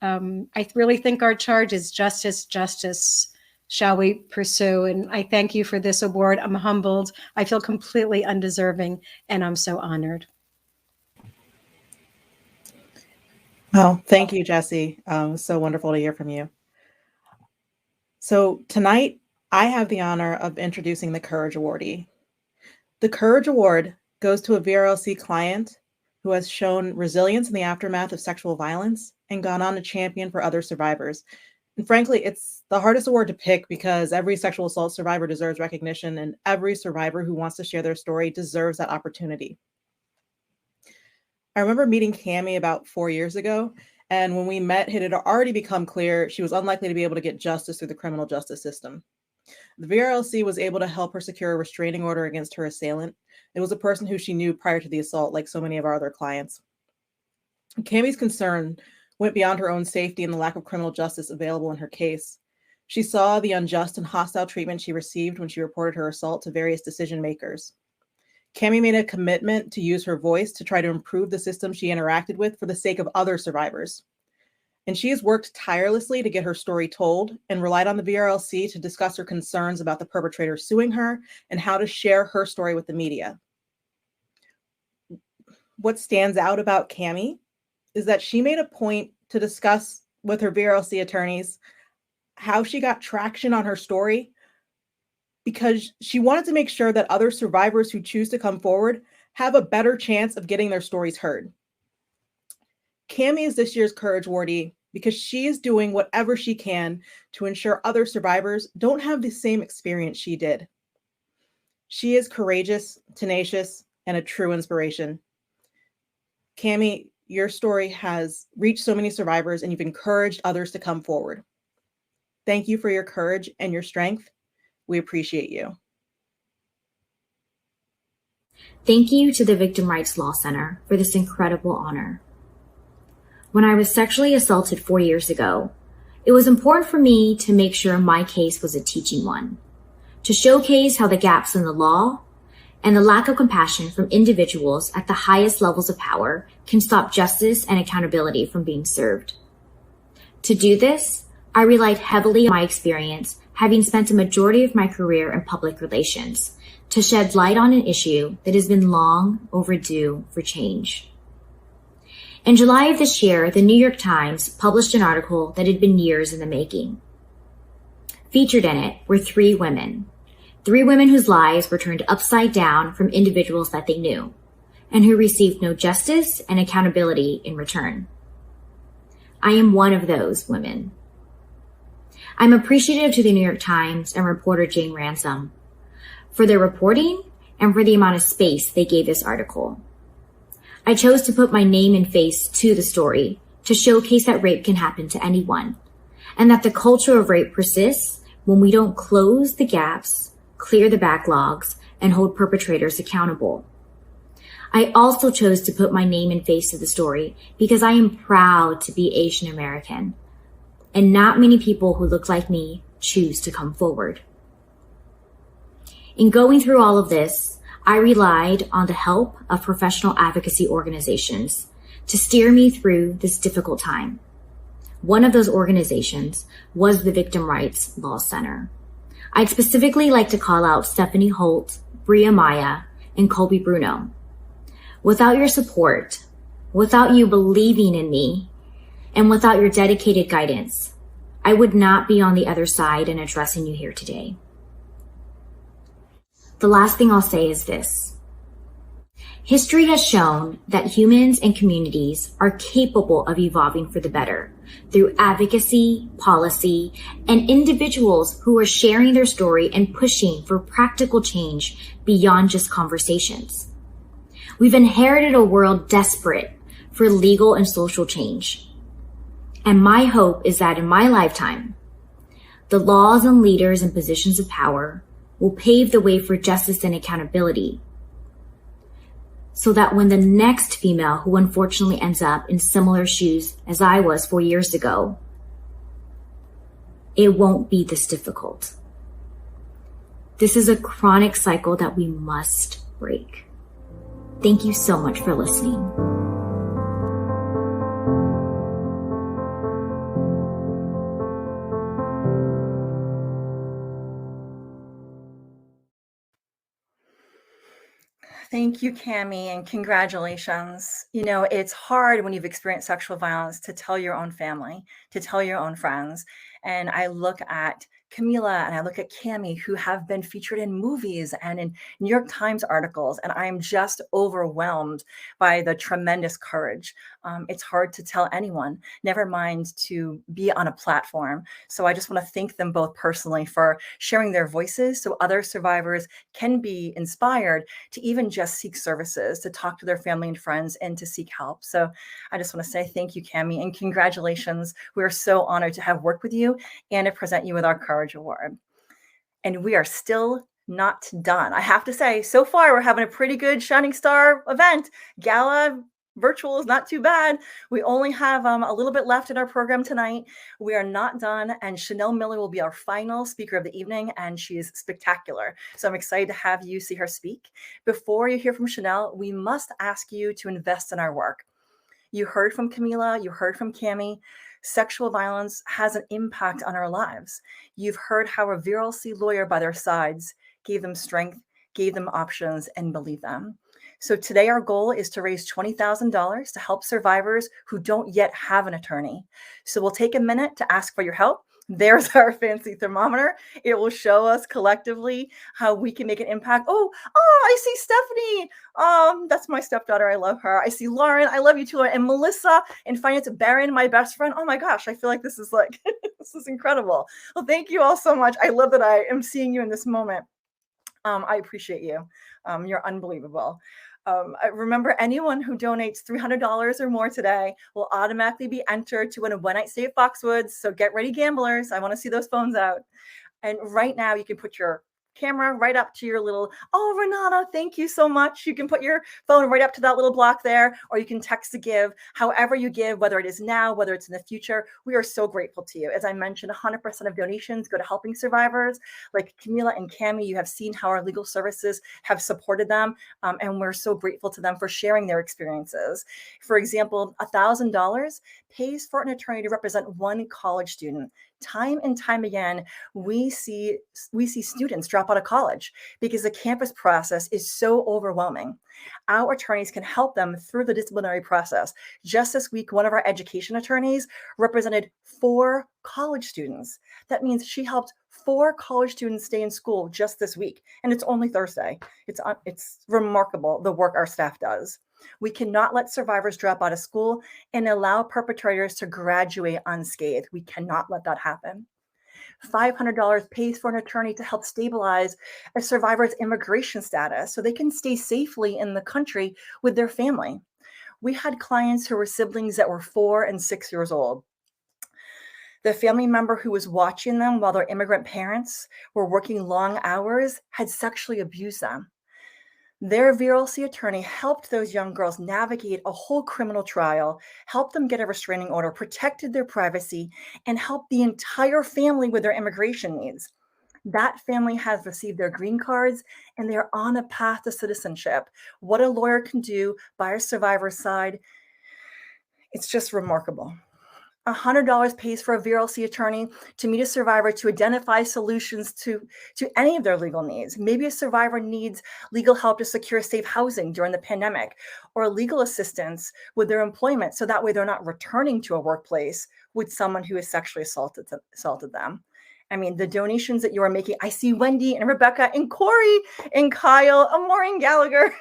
I really think our charge is justice, justice shall we pursue. And I thank you for this award. I'm humbled. I feel completely undeserving, and I'm so honored. Well, thank you, Jessie. So wonderful to hear from you. So tonight, I have the honor of introducing the Courage Awardee. The Courage Award goes to a VRLC client who has shown resilience in the aftermath of sexual violence and gone on to champion for other survivors. And frankly, it's the hardest award to pick because every sexual assault survivor deserves recognition, and every survivor who wants to share their story deserves that opportunity. I remember meeting Cammie about 4 years ago, and when we met, it had already become clear she was unlikely to be able to get justice through the criminal justice system. The VRLC was able to help her secure a restraining order against her assailant. It was a person who she knew prior to the assault, like so many of our other clients. Cammie's concern went beyond her own safety and the lack of criminal justice available in her case. She saw the unjust and hostile treatment she received when she reported her assault to various decision makers. Cammie made a commitment to use her voice to try to improve the system she interacted with for the sake of other survivors. And she has worked tirelessly to get her story told and relied on the VRLC to discuss her concerns about the perpetrator suing her and how to share her story with the media. What stands out about Cammie is that she made a point to discuss with her VRLC attorneys how she got traction on her story, because she wanted to make sure that other survivors who choose to come forward have a better chance of getting their stories heard. Cammie is this year's Courage Awardee because she is doing whatever she can to ensure other survivors don't have the same experience she did. She is courageous, tenacious, and a true inspiration. Cammie, your story has reached so many survivors, and you've encouraged others to come forward. Thank you for your courage and your strength. We appreciate you. Thank you to the Victim Rights Law Center for this incredible honor. When I was sexually assaulted 4 years ago, it was important for me to make sure my case was a teaching one, to showcase how the gaps in the law and the lack of compassion from individuals at the highest levels of power can stop justice and accountability from being served. To do this, I relied heavily on my experience, having spent a majority of my career in public relations, to shed light on an issue that has been long overdue for change. In July of this year, the New York Times published an article that had been years in the making. Featured in it were three women whose lives were turned upside down from individuals that they knew, and who received no justice and accountability in return. I am one of those women. I'm appreciative to the New York Times and reporter Jane Ransom for their reporting and for the amount of space they gave this article. I chose to put my name and face to the story to showcase that rape can happen to anyone, and that the culture of rape persists when we don't close the gaps, clear the backlogs, and hold perpetrators accountable. I also chose to put my name and face to the story because I am proud to be Asian American, and not many people who look like me choose to come forward. In going through all of this, I relied on the help of professional advocacy organizations to steer me through this difficult time. One of those organizations was the Victim Rights Law Center. I'd specifically like to call out Stephanie Holt, Bria Maya, and Colby Bruno. Without your support, without you believing in me, and without your dedicated guidance, I would not be on the other side and addressing you here today. The last thing I'll say is this. History has shown that humans and communities are capable of evolving for the better through advocacy, policy, and individuals who are sharing their story and pushing for practical change beyond just conversations. We've inherited a world desperate for legal and social change. And my hope is that in my lifetime, the laws and leaders in positions of power will pave the way for justice and accountability, so that when the next female who unfortunately ends up in similar shoes as I was 4 years ago, it won't be this difficult. This is a chronic cycle that we must break. Thank you so much for listening. Thank you, Cami, and congratulations. You know, it's hard when you've experienced sexual violence to tell your own family, to tell your own friends. And I look at Camila and I look at Cami, who have been featured in movies and in New York Times articles, and I am just overwhelmed by the tremendous courage. It's hard to tell anyone, never mind to be on a platform. So I just want to thank them both personally for sharing their voices so other survivors can be inspired to even just seek services, to talk to their family and friends, and to seek help. So I just want to say thank you, Cami, and congratulations. We are so honored to have worked with you and to present you with our Courage Award. And we are still not done. I have to say, so far, we're having a pretty good Shining Star event. Gala virtual is not too bad. We only have a little bit left in our program tonight. We are not done, and Chanel Miller will be our final speaker of the evening, and she is spectacular. So I'm excited to have you see her speak. Before you hear from Chanel, we must ask you to invest in our work. You heard from Camila, you heard from Cami. Sexual violence has an impact on our lives. You've heard how a VRLC lawyer by their sides gave them strength, gave them options, and believed them. So today our goal is to raise $20,000 to help survivors who don't yet have an attorney. So we'll take a minute to ask for your help. There's our fancy thermometer. It will show us collectively how we can make an impact. Oh, I see Stephanie. That's my stepdaughter. I love her. I see Lauren. I love you too. And Melissa in finance, Barron, my best friend. Oh my gosh, I feel like this is like, this is incredible. Well, thank you all so much. I love that I am seeing you in this moment. I appreciate you. You're unbelievable. I remember anyone who donates $300 or more today will automatically be entered to win a one-night stay at Foxwoods. So get ready, gamblers. I want to see those phones out. And right now you can put your camera right up to your little, oh, Renata, thank you so much. You can put your phone right up to that little block there, or you can text to give. However you give, whether it is now, whether it's in the future, we are so grateful to you. As I mentioned, 100% of donations go to helping survivors. Like Camila and Cami, you have seen how our legal services have supported them, and we're so grateful to them for sharing their experiences. For example, $1,000 pays for an attorney to represent one college student. Time and time again, we see students drop drop out of college because the campus process is so overwhelming. Our attorneys can help them through the disciplinary process. Just this week, one of our education attorneys represented 4 college students. That means she helped 4 college students stay in school just this week, and it's only Thursday. It's remarkable the work our staff does. We cannot let survivors drop out of school and allow perpetrators to graduate unscathed. We cannot let that happen. $500 pays for an attorney to help stabilize a survivor's immigration status so they can stay safely in the country with their family. We had clients who were siblings that were 4 and 6 years old. The family member who was watching them while their immigrant parents were working long hours had sexually abused them. Their VRLC attorney helped those young girls navigate a whole criminal trial, helped them get a restraining order, protected their privacy, and helped the entire family with their immigration needs. That family has received their green cards and they're on a path to citizenship. What a lawyer can do by a survivor's side, it's just remarkable. $100 pays for a VRLC attorney to meet a survivor to identify solutions to any of their legal needs. Maybe a survivor needs legal help to secure safe housing during the pandemic, or legal assistance with their employment so that way they're not returning to a workplace with someone who has sexually assaulted them. I mean, the donations that you are making, I see Wendy and Rebecca and Corey and Kyle and Maureen Gallagher.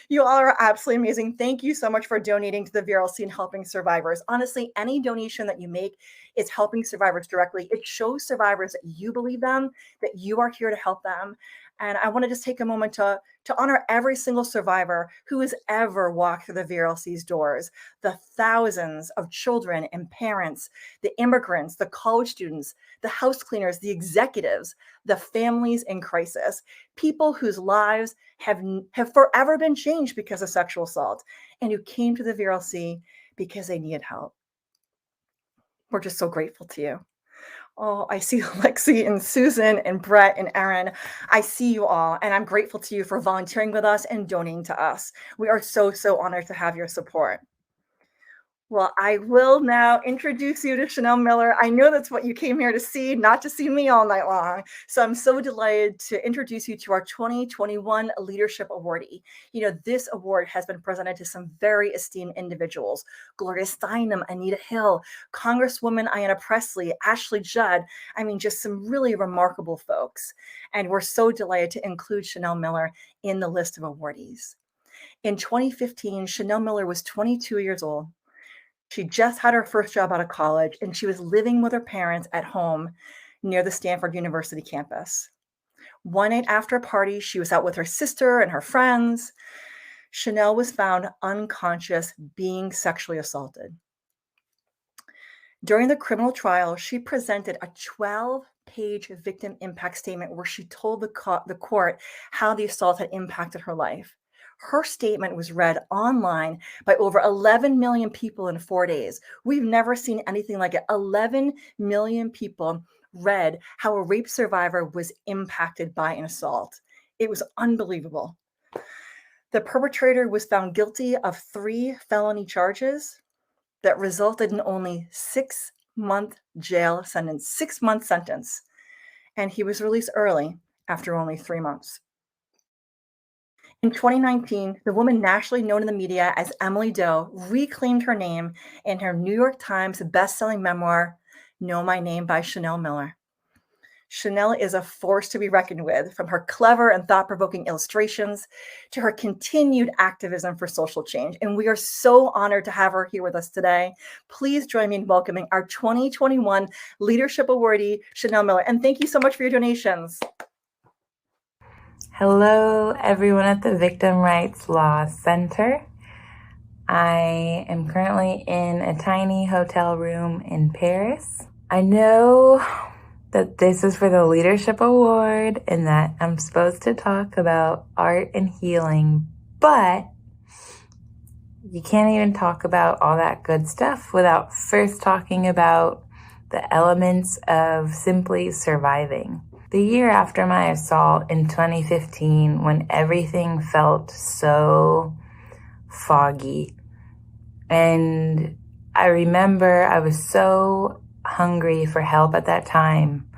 You all are absolutely amazing. Thank you so much for donating to the VRLC and helping survivors. Honestly, any donation that you make is helping survivors directly. It shows survivors that you believe them, that you are here to help them. And I want to just take a moment to honor every single survivor who has ever walked through the VRLC's doors, the thousands of children and parents, the immigrants, the college students, the house cleaners, the executives, the families in crisis, people whose lives have forever been changed because of sexual assault and who came to the VRLC because they needed help. We're just so grateful to you. Oh, I see Lexi and Susan and Brett and Erin. I see you all, and I'm grateful to you for volunteering with us and donating to us. We are so, so honored to have your support. Well, I will now introduce you to Chanel Miller. I know that's what you came here to see, not to see me all night long. So I'm so delighted to introduce you to our 2021 Leadership Awardee. You know, this award has been presented to some very esteemed individuals: Gloria Steinem, Anita Hill, Congresswoman Ayanna Pressley, Ashley Judd. I mean, just some really remarkable folks. And we're so delighted to include Chanel Miller in the list of awardees. In 2015, Chanel Miller was 22 years old. She just had her first job out of college, and she was living with her parents at home near the Stanford University campus. One night after a party, she was out with her sister and her friends. Chanel was found unconscious, being sexually assaulted. During the criminal trial, she presented a 12-page victim impact statement where she told the court how the assault had impacted her life. Her statement was read online by over 11 million people in 4 days. We've never seen anything like it. 11 million people read how a rape survivor was impacted by an assault. It was unbelievable. The perpetrator was found guilty of 3 felony charges that resulted in only 6-month jail sentence, 6-month sentence. And he was released early after only 3 months. In 2019, the woman nationally known in the media as Emily Doe reclaimed her name in her New York Times best-selling memoir, Know My Name by Chanel Miller. Chanel is a force to be reckoned with, from her clever and thought-provoking illustrations to her continued activism for social change. And we are so honored to have her here with us today. Please join me in welcoming our 2021 Leadership Awardee, Chanel Miller. And thank you so much for your donations. Hello, everyone at the Victim Rights Law Center. I am currently in a tiny hotel room in Paris. I know that this is for the Leadership Award and that I'm supposed to talk about art and healing, but you can't even talk about all that good stuff without first talking about the elements of simply surviving. The year after my assault in 2015, when everything felt so foggy, and I remember I was so hungry for help at that time,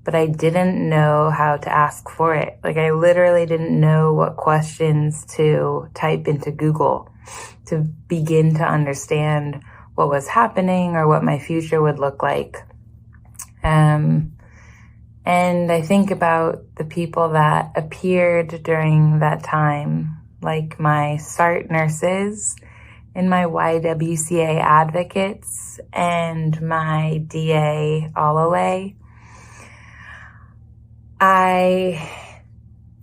but I didn't know how to ask for it. Like, I literally didn't know what questions to type into Google to begin to understand what was happening or what my future would look like. And I think about the people that appeared during that time, like my SART nurses and my YWCA advocates and my DA Holloway. I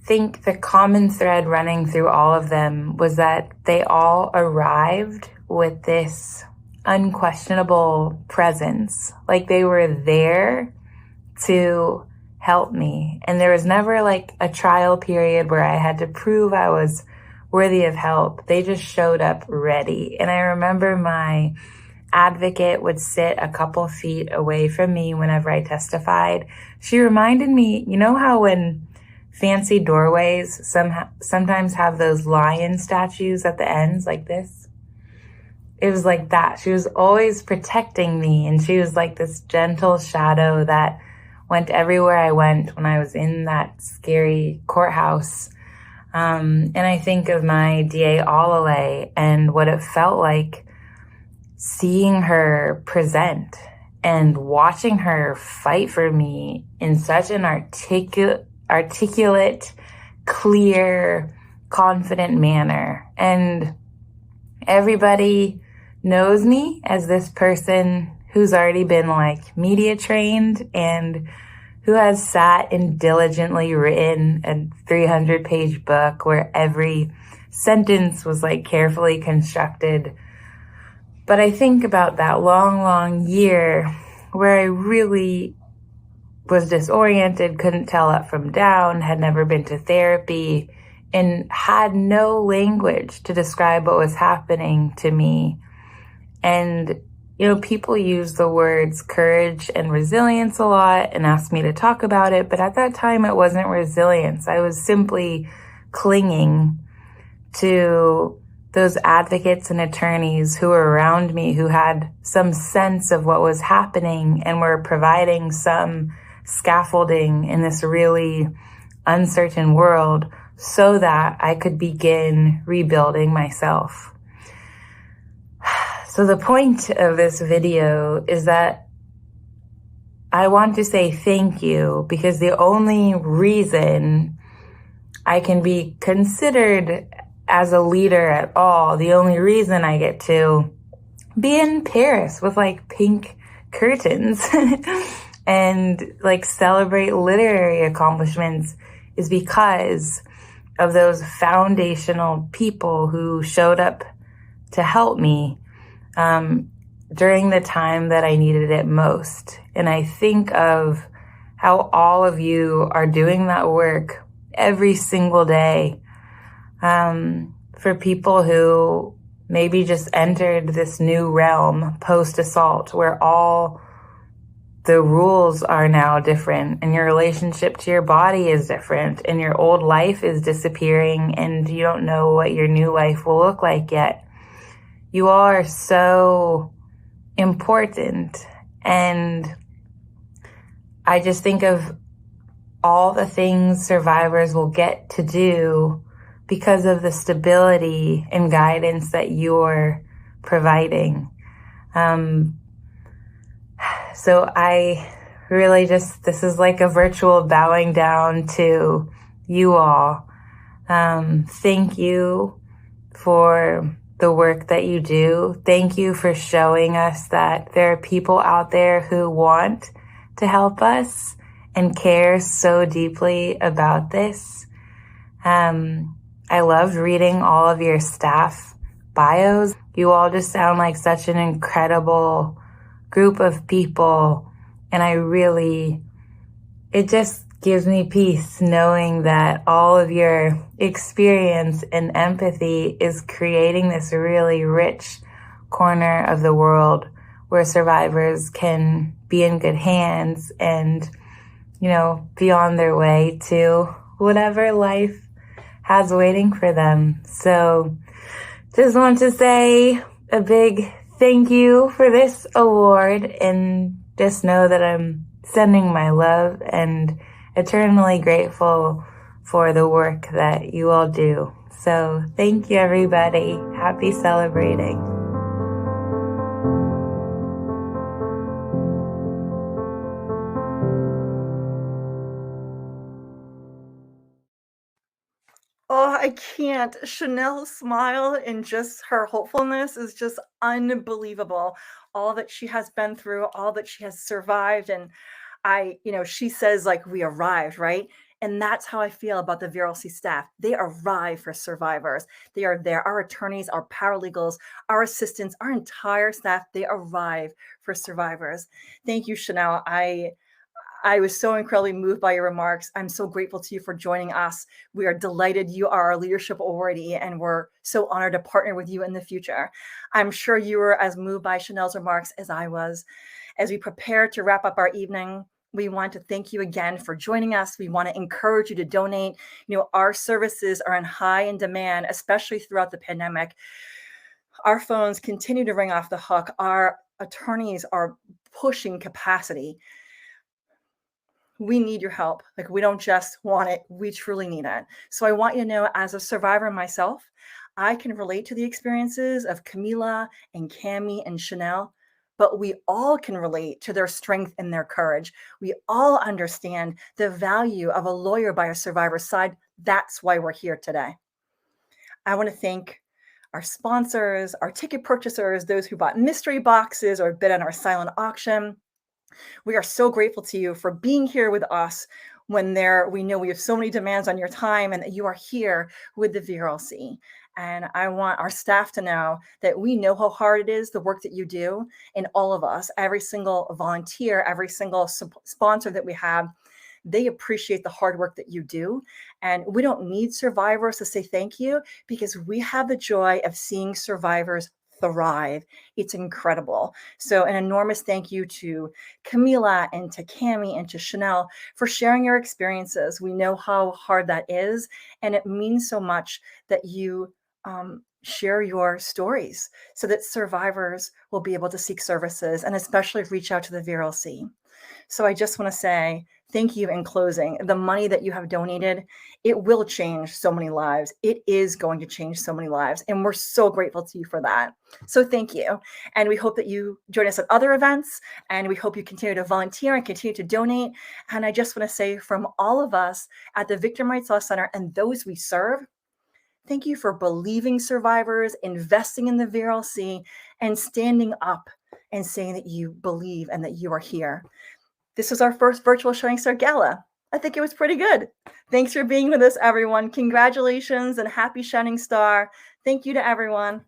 think the common thread running through all of them was that they all arrived with this unquestionable presence. Like, they were there to help me. And there was never like a trial period where I had to prove I was worthy of help. They just showed up ready. And I remember my advocate would sit a couple feet away from me whenever I testified. She reminded me, you know how when fancy doorways sometimes have those lion statues at the ends like this? It was like that. She was always protecting me, and she was like this gentle shadow that went everywhere I went when I was in that scary courthouse. And I think of my DA Holloway and what it felt like seeing her present and watching her fight for me in such an articulate, clear, confident manner. And everybody knows me as this person who's already been like media trained and who has sat and diligently written a 300-page book where every sentence was like carefully constructed. But I think about that long year where I really was disoriented, couldn't tell up from down, had never been to therapy, and had no language to describe what was happening to me. And, you know, people use the words courage and resilience a lot and ask me to talk about it. But at that time, it wasn't resilience. I was simply clinging to those advocates and attorneys who were around me, who had some sense of what was happening and were providing some scaffolding in this really uncertain world so that I could begin rebuilding myself. So the point of this video is that I want to say thank you, because the only reason I can be considered as a leader at all, the only reason I get to be in Paris with like pink curtains and like celebrate literary accomplishments is because of those foundational people who showed up to help me during the time that I needed it most. And I think of how all of you are doing that work every single day for people who maybe just entered this new realm post-assault where all the rules are now different and your relationship to your body is different and your old life is disappearing and you don't know what your new life will look like yet. You all are so important. And I just think of all the things survivors will get to do because of the stability and guidance that you're providing. So I really this is like a virtual bowing down to you all. Thank you for the work that you do. Thank you for showing us that there are people out there who want to help us and care so deeply about this. I loved reading all of your staff bios. You all just sound like such an incredible group of people. And it just gives me peace knowing that all of your experience and empathy is creating this really rich corner of the world where survivors can be in good hands and, you know, be on their way to whatever life has waiting for them. So just want to say a big thank you for this award, and just know that I'm sending my love and eternally grateful for the work that you all do. So thank you, everybody. Happy celebrating. Oh, I can't. Chanel's smile and just her hopefulness is just unbelievable. All that she has been through, all that she has survived. And she says, like, we arrived, right? And that's how I feel about the VRLC staff. They arrive for survivors. They are there. Our attorneys, our paralegals, our assistants, our entire staff, they arrive for survivors. Thank you, Chanel. I was so incredibly moved by your remarks. I'm so grateful to you for joining us. We are delighted you are our leadership awardee, and we're so honored to partner with you in the future. I'm sure you were as moved by Chanel's remarks as I was. As we prepare to wrap up our evening, we want to thank you again for joining us. We want to encourage you to donate. Our services are in high demand, especially throughout the pandemic. Our phones continue to ring off the hook. Our attorneys are pushing capacity. We need your help. Like, we don't just want it, we truly need it. So I want you to know, as a survivor myself, I can relate to the experiences of Camila and Cami and Chanel, but we all can relate to their strength and their courage. We all understand the value of a lawyer by a survivor's side. That's why we're here today. I want to thank our sponsors, our ticket purchasers, those who bought mystery boxes or bid on our silent auction. We are so grateful to you for being here with us when we know we have so many demands on your time, and that you are here with the VRLC. And I want our staff to know that we know how hard it is, the work that you do, and all of us, every single volunteer, every single sponsor that we have, they appreciate the hard work that you do. And we don't need survivors to say thank you, because we have the joy of seeing survivors thrive. It's incredible. So an enormous thank you to Camila and to Cami and to Chanel for sharing your experiences. We know how hard that is, and it means so much that you share your stories so that survivors will be able to seek services and especially reach out to the VRLC. So I just want to say thank you in closing. The money that you have donated, it will change so many lives. It is going to change so many lives. And we're so grateful to you for that. So thank you. And we hope that you join us at other events. And we hope you continue to volunteer and continue to donate. And I just want to say, from all of us at the Victim Rights Law Center and those we serve, thank you for believing survivors, investing in the VRLC, and standing up and saying that you believe and that you are here. This was our first virtual Shining Star Gala. I think it was pretty good. Thanks for being with us, everyone. Congratulations and happy Shining Star. Thank you to everyone.